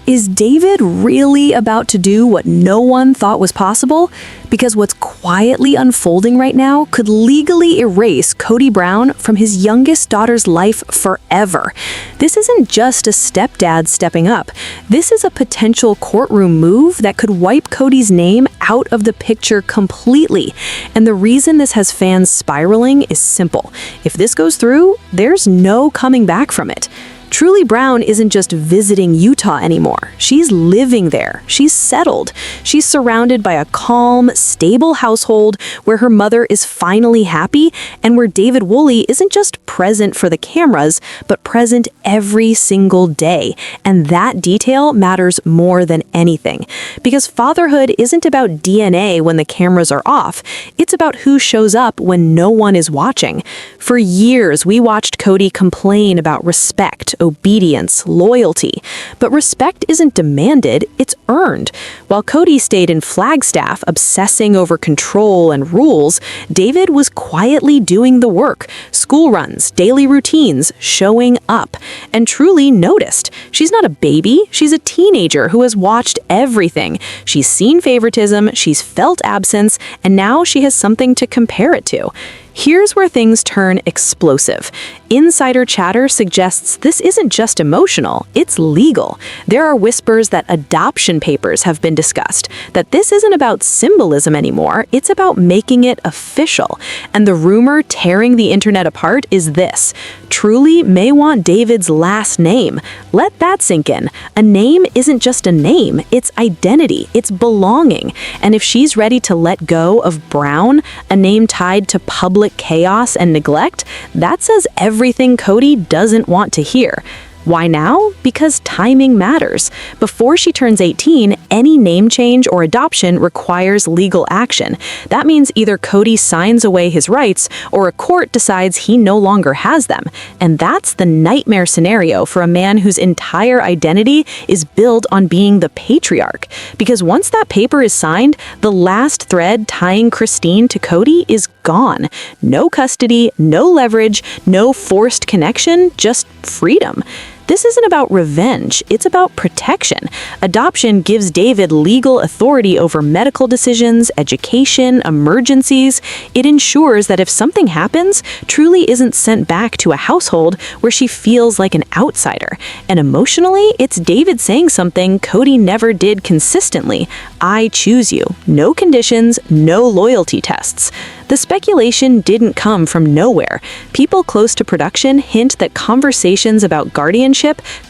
Is David really about to do what no one thought was possible? Because what's quietly unfolding right now could legally erase Kody Brown from his youngest daughter's life forever. This isn't just a stepdad stepping up. This is a potential courtroom move that could wipe Kody's name out of the picture completely. And the reason this has fans spiraling is simple. If this goes through, there's no coming back from it. Truly Brown isn't just visiting Utah anymore. She's living there. She's settled. She's surrounded by a calm, stable household where her mother is finally happy and where David Woolley isn't just present for the cameras, but present every single day. And that detail matters more than anything. Because fatherhood isn't about DNA when the cameras are off. It's about who shows up when no one is watching. For years, we watched Kody complain about respect, obedience, loyalty. But respect isn't demanded, it's earned. While Kody stayed in Flagstaff, obsessing over control and rules, David was quietly doing the work. School runs, daily routines, showing up. And truly noticed. She's not a baby, she's a teenager who has watched everything. She's seen favoritism, she's felt absence, and now she has something to compare it to. Here's where things turn explosive. Insider chatter suggests this isn't just emotional, it's legal. There are whispers that adoption papers have been discussed, that this isn't about symbolism anymore, it's about making it official. And the rumor tearing the internet apart is this. Truly may want David's last name. Let that sink in. A name isn't just a name, it's identity, it's belonging. And if she's ready to let go of Brown, a name tied to public chaos and neglect, that says everything Kody doesn't want to hear. Why now? Because timing matters. Before she turns 18, any name change or adoption requires legal action. That means either Kody signs away his rights or a court decides he no longer has them. And that's the nightmare scenario for a man whose entire identity is built on being the patriarch. Because once that paper is signed, the last thread tying Christine to Kody is gone. No custody, no leverage, no forced connection, just freedom. This isn't about revenge, it's about protection. Adoption gives David legal authority over medical decisions, education, emergencies. It ensures that if something happens, Truly isn't sent back to a household where she feels like an outsider. And emotionally, it's David saying something Kody never did consistently. I choose you. No conditions, no loyalty tests. The speculation didn't come from nowhere. People close to production hint that conversations about guardianship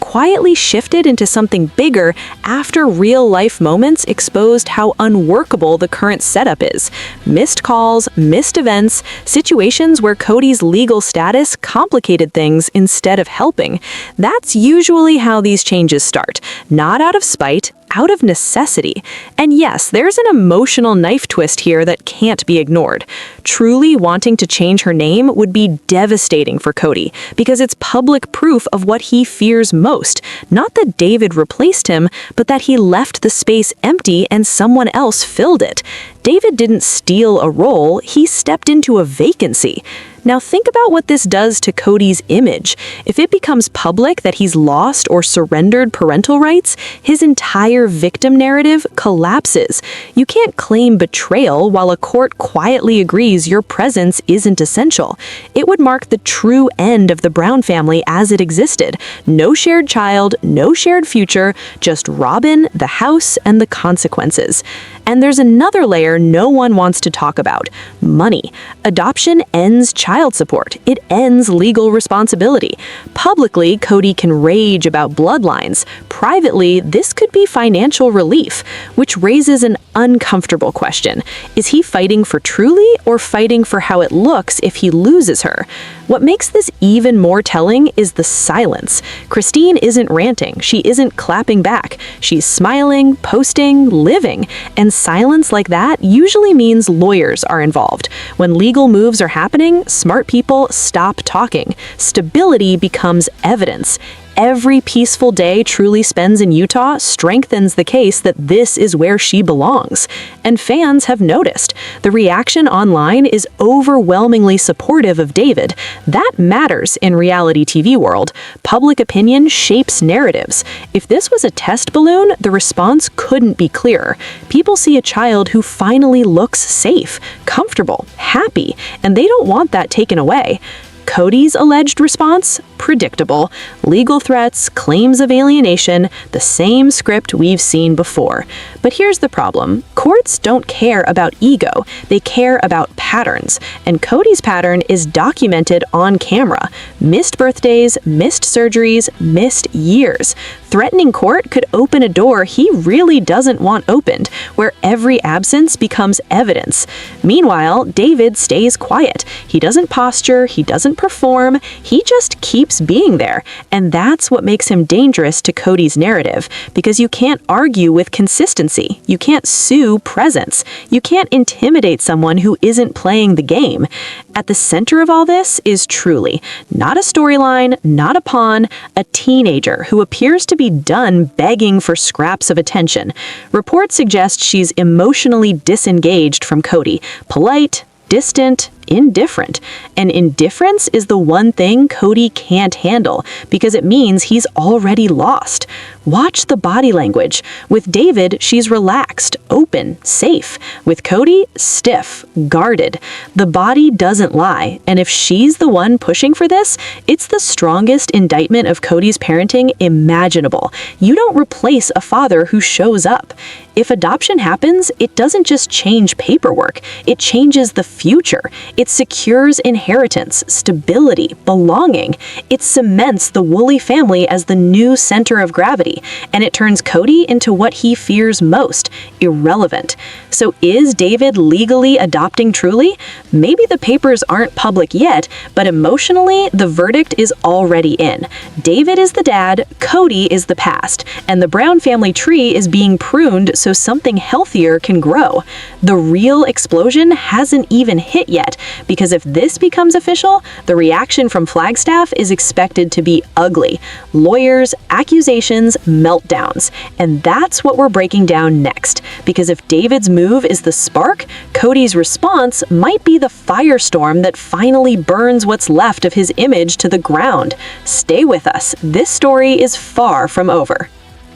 quietly shifted into something bigger after real-life moments exposed how unworkable the current setup is. Missed calls, missed events, situations where Kody's legal status complicated things instead of helping. That's usually how these changes start, not out of spite, out of necessity. And yes, there's an emotional knife twist here that can't be ignored. Truly wanting to change her name would be devastating for Kody because it's public proof of what he fears most. Not that David replaced him, but that he left the space empty and someone else filled it. David didn't steal a role, he stepped into a vacancy. Now think about what this does to Kody's image. If it becomes public that he's lost or surrendered parental rights, his entire victim narrative collapses. You can't claim betrayal while a court quietly agrees your presence isn't essential. It would mark the true end of the Brown family as it existed. No shared child, no shared future, just Robin, the house, and the consequences. And there's another layer no one wants to talk about: money. Adoption ends child support. It ends legal responsibility. Publicly, Kody can rage about bloodlines. Privately, this could be financial relief, which raises an uncomfortable question. Is he fighting for Truly or fighting for how it looks if he loses her? What makes this even more telling is the silence. Christine isn't ranting. She isn't clapping back. She's smiling, posting, living. And silence like that usually means lawyers are involved. When legal moves are happening, smart people stop talking. Stability becomes evidence. every peaceful day Truly spends in Utah strengthens the case that this is where she belongs. And fans have noticed. The reaction online is overwhelmingly supportive of David. That matters in reality TV world. Public opinion shapes narratives. If this was a test balloon, the response couldn't be clearer. People see a child who finally looks safe, comfortable, happy, and they don't want that taken away. Kody's alleged response? Predictable. Legal threats, claims of alienation, the same script we've seen before. But here's the problem. Courts don't care about ego. They care about patterns. And Kody's pattern is documented on camera. Missed birthdays, missed surgeries, missed years. Threatening court could open a door he really doesn't want opened, where every absence becomes evidence. Meanwhile, David stays quiet. He doesn't posture, he doesn't perform, he just keeps being there. And that's what makes him dangerous to Kody's narrative, because you can't argue with consistency. You can't sue presence. You can't intimidate someone who isn't playing the game. At the center of all this is Truly, not a storyline, not a pawn, a teenager who appears to be done begging for scraps of attention. Reports suggest she's emotionally disengaged from Kody, polite, distant, indifferent. And indifference is the one thing Kody can't handle because it means he's already lost. Watch the body language. With David, she's relaxed, open, safe. With Kody, stiff, guarded. The body doesn't lie, and if she's the one pushing for this, it's the strongest indictment of Kody's parenting imaginable. You don't replace a father who shows up. If adoption happens, it doesn't just change paperwork, it changes the future. It secures inheritance, stability, belonging. It cements the Woolley family as the new center of gravity, and it turns Kody into what he fears most, irrelevant. So is David legally adopting Truly? Maybe the papers aren't public yet, but emotionally, the verdict is already in. David is the dad, Kody is the past, and the Brown family tree is being pruned so something healthier can grow. The real explosion hasn't even hit yet, because if this becomes official, the reaction from Flagstaff is expected to be ugly. Lawyers, accusations, meltdowns. And that's what we're breaking down next, because if David's move is the spark, Kody's response might be the firestorm that finally burns what's left of his image to the ground. Stay with us. This story is far from over.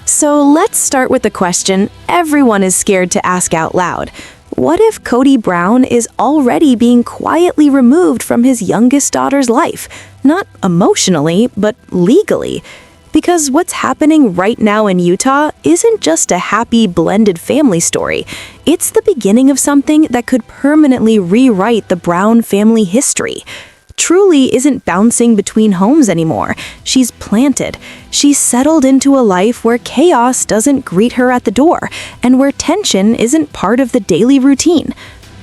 So let's start with the question everyone is scared to ask out loud. What if Kody Brown is already being quietly removed from his youngest daughter's life? Not emotionally, but legally. Because what's happening right now in Utah isn't just a happy blended family story. It's the beginning of something that could permanently rewrite the Brown family history. Truly isn't bouncing between homes anymore. She's planted. She's settled into a life where chaos doesn't greet her at the door, and where tension isn't part of the daily routine.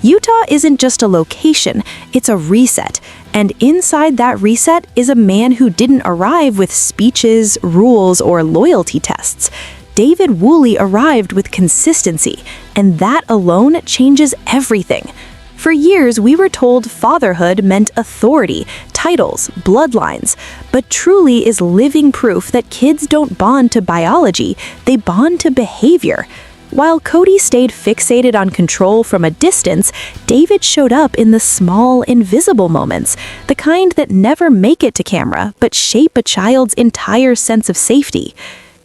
Utah isn't just a location, it's a reset. And inside that reset is a man who didn't arrive with speeches, rules, or loyalty tests. David Woolley arrived with consistency, and that alone changes everything. For years, we were told fatherhood meant authority, titles, bloodlines, but Truly is living proof that kids don't bond to biology, they bond to behavior. While Kody stayed fixated on control from a distance, David showed up in the small, invisible moments, the kind that never make it to camera, but shape a child's entire sense of safety.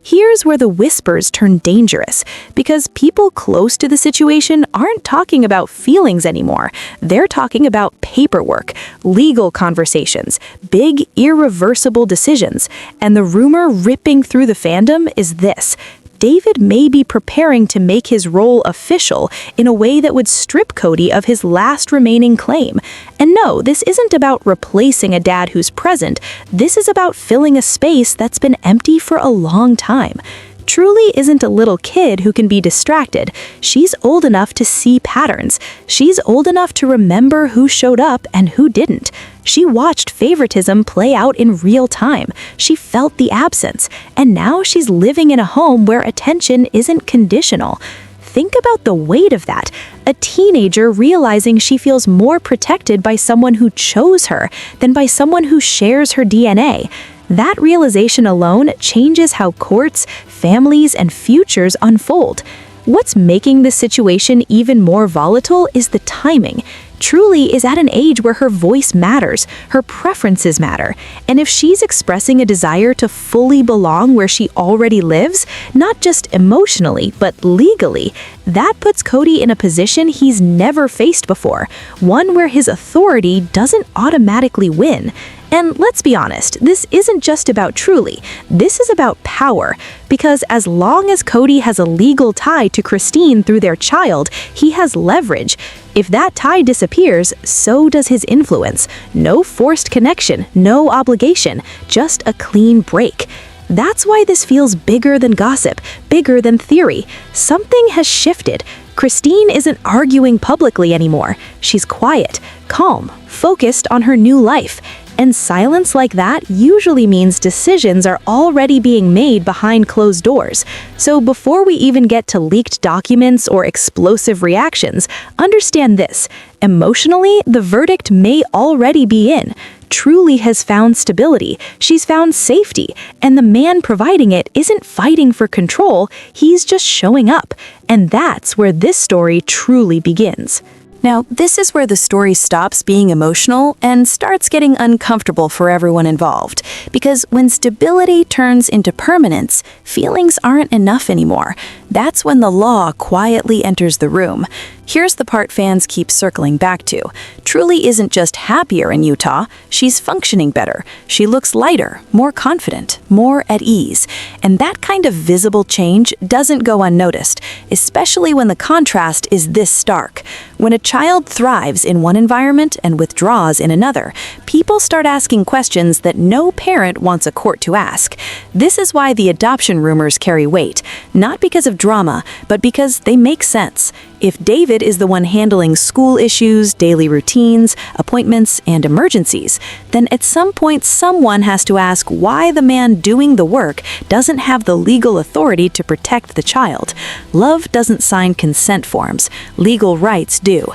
Here's where the whispers turn dangerous, because people close to the situation aren't talking about feelings anymore. They're talking about paperwork, legal conversations, big, irreversible decisions. And the rumor ripping through the fandom is this: David may be preparing to make his role official in a way that would strip Kody of his last remaining claim. And no, this isn't about replacing a dad who's present. This is about filling a space that's been empty for a long time. Truly isn't a little kid who can be distracted. She's old enough to see patterns. She's old enough to remember who showed up and who didn't. She watched favoritism play out in real time. She felt the absence. And now she's living in a home where attention isn't conditional. Think about the weight of that. A teenager realizing she feels more protected by someone who chose her than by someone who shares her DNA. That realization alone changes how courts, families, and futures unfold. What's making this situation even more volatile is the timing. Truly is at an age where her voice matters, her preferences matter, and if she's expressing a desire to fully belong where she already lives, not just emotionally, but legally, that puts Kody in a position he's never faced before, one where his authority doesn't automatically win. And let's be honest, this isn't just about Truly, this is about power, because as long as Kody has a legal tie to Christine through their child, he has leverage. If that tie disappears, so does his influence. No forced connection, no obligation, just a clean break. That's why this feels bigger than gossip, bigger than theory. Something has shifted. Christine isn't arguing publicly anymore. She's quiet, calm, focused on her new life. And silence like that usually means decisions are already being made behind closed doors. So before we even get to leaked documents or explosive reactions, understand this. Emotionally, the verdict may already be in. Truly has found stability, she's found safety, and the man providing it isn't fighting for control, he's just showing up. And that's where this story truly begins. Now, this is where the story stops being emotional and starts getting uncomfortable for everyone involved. Because when stability turns into permanence, feelings aren't enough anymore. That's when the law quietly enters the room. Here's the part fans keep circling back to. Truly isn't just happier in Utah, she's functioning better. She looks lighter, more confident, more at ease. And that kind of visible change doesn't go unnoticed, especially when the contrast is this stark. When a child thrives in one environment and withdraws in another, people start asking questions that no parent wants a court to ask. This is why the adoption rumors carry weight, not because of drama, but because they make sense. If David is the one handling school issues, daily routines, appointments, and emergencies, then at some point someone has to ask why the man doing the work doesn't have the legal authority to protect the child. Love doesn't sign consent forms, legal rights do.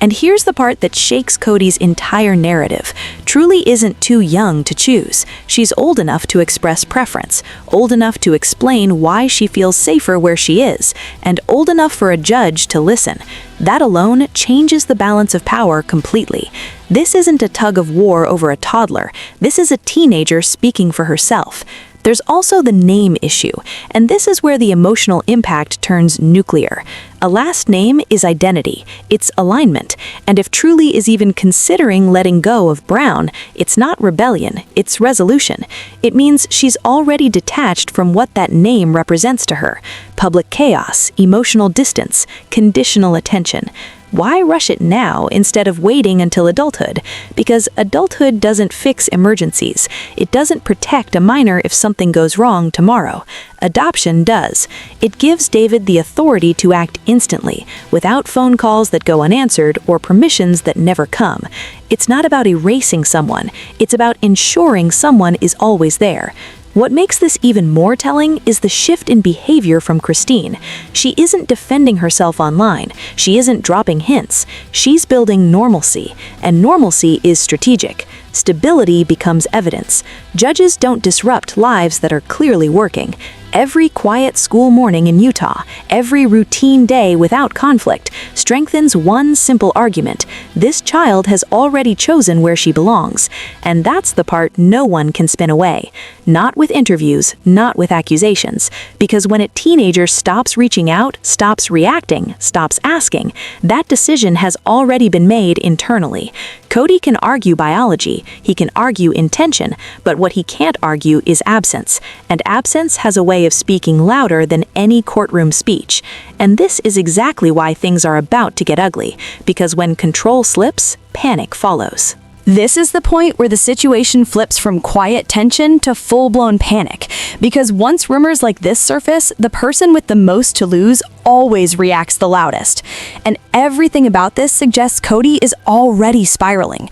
And here's the part that shakes Kody's entire narrative. Truly isn't too young to choose. She's old enough to express preference, old enough to explain why she feels safer where she is, and old enough for a judge to listen. That alone changes the balance of power completely. This isn't a tug of war over a toddler. This is a teenager speaking for herself. There's also the name issue, and this is where the emotional impact turns nuclear. A last name is identity, it's alignment, and if Truly is even considering letting go of Brown, it's not rebellion, it's resolution. It means she's already detached from what that name represents to her. Public chaos, emotional distance, conditional attention. Why rush it now instead of waiting until adulthood? Because adulthood doesn't fix emergencies. It doesn't protect a minor if something goes wrong tomorrow. Adoption does. It gives David the authority to act instantly, without phone calls that go unanswered or permissions that never come. It's not about erasing someone. It's about ensuring someone is always there. What makes this even more telling is the shift in behavior from Christine. She isn't defending herself online. She isn't dropping hints. She's building normalcy, and normalcy is strategic. Stability becomes evidence. Judges don't disrupt lives that are clearly working. Every quiet school morning in Utah, every routine day without conflict, strengthens one simple argument. This child has already chosen where she belongs. And that's the part no one can spin away. Not with interviews, not with accusations. Because when a teenager stops reaching out, stops reacting, stops asking, that decision has already been made internally. Kody can argue biology, he can argue intention, but what he can't argue is absence. And absence has a way of speaking louder than any courtroom speech. And this is exactly why things are about to get ugly, because when control slips, panic follows. This is the point where the situation flips from quiet tension to full-blown panic. Because once rumors like this surface, the person with the most to lose always reacts the loudest. And everything about this suggests Kody is already spiraling.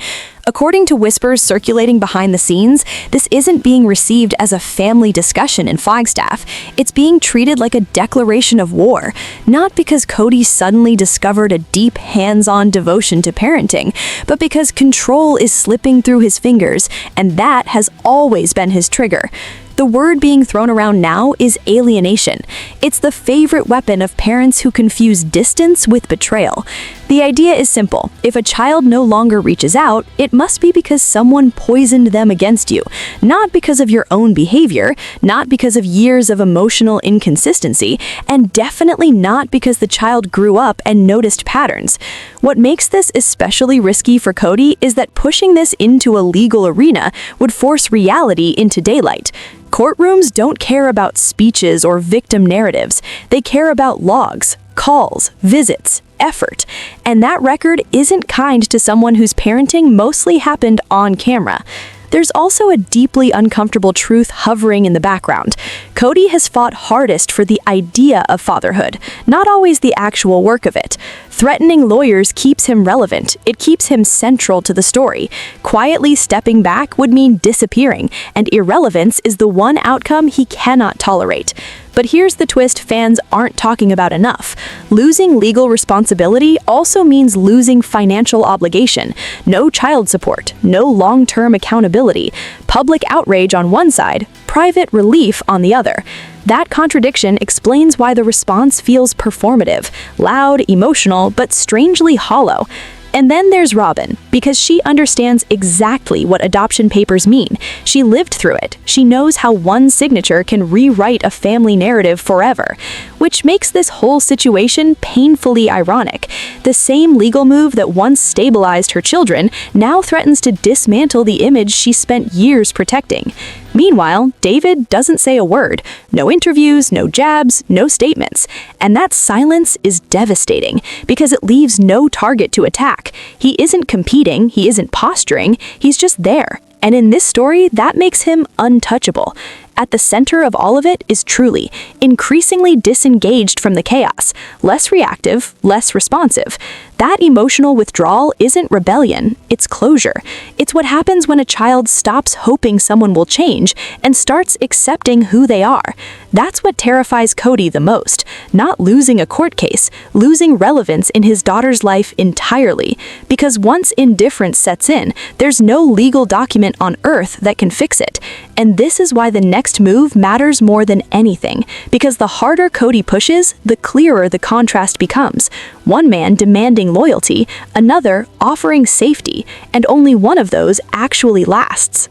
According to whispers circulating behind the scenes, this isn't being received as a family discussion in Flagstaff. It's being treated like a declaration of war, not because Kody suddenly discovered a deep hands-on devotion to parenting, but because control is slipping through his fingers, and that has always been his trigger. The word being thrown around now is alienation. It's the favorite weapon of parents who confuse distance with betrayal. The idea is simple. If a child no longer reaches out, it must be because someone poisoned them against you, not because of your own behavior, not because of years of emotional inconsistency, and definitely not because the child grew up and noticed patterns. What makes this especially risky for Kody is that pushing this into a legal arena would force reality into daylight. Courtrooms don't care about speeches or victim narratives. They care about logs, calls, visits, effort. And that record isn't kind to someone whose parenting mostly happened on camera. There's also a deeply uncomfortable truth hovering in the background. Kody has fought hardest for the idea of fatherhood, not always the actual work of it. Threatening lawyers keeps him relevant. It keeps him central to the story. Quietly stepping back would mean disappearing, and irrelevance is the one outcome he cannot tolerate. But here's the twist fans aren't talking about enough. Losing legal responsibility also means losing financial obligation. No child support, no long-term accountability, public outrage on one side, private relief on the other. That contradiction explains why the response feels performative, loud, emotional, but strangely hollow. And then there's Robin, because she understands exactly what adoption papers mean. She lived through it. She knows how one signature can rewrite a family narrative forever, which makes this whole situation painfully ironic. The same legal move that once stabilized her children now threatens to dismantle the image she spent years protecting. Meanwhile, David doesn't say a word. No interviews, no jabs, no statements. And that silence is devastating because it leaves no target to attack. He isn't competing, he isn't posturing, he's just there. And in this story, that makes him untouchable. At the center of all of it is Truly, increasingly disengaged from the chaos, less reactive, less responsive. That emotional withdrawal isn't rebellion, it's closure. It's what happens when a child stops hoping someone will change and starts accepting who they are. That's what terrifies Kody the most, not losing a court case, losing relevance in his daughter's life entirely. Because once indifference sets in, there's no legal document on earth that can fix it. And this is why the next move matters more than anything, because the harder Kody pushes, the clearer the contrast becomes. One man demanding loyalty, another offering safety, and only one of those actually lasts.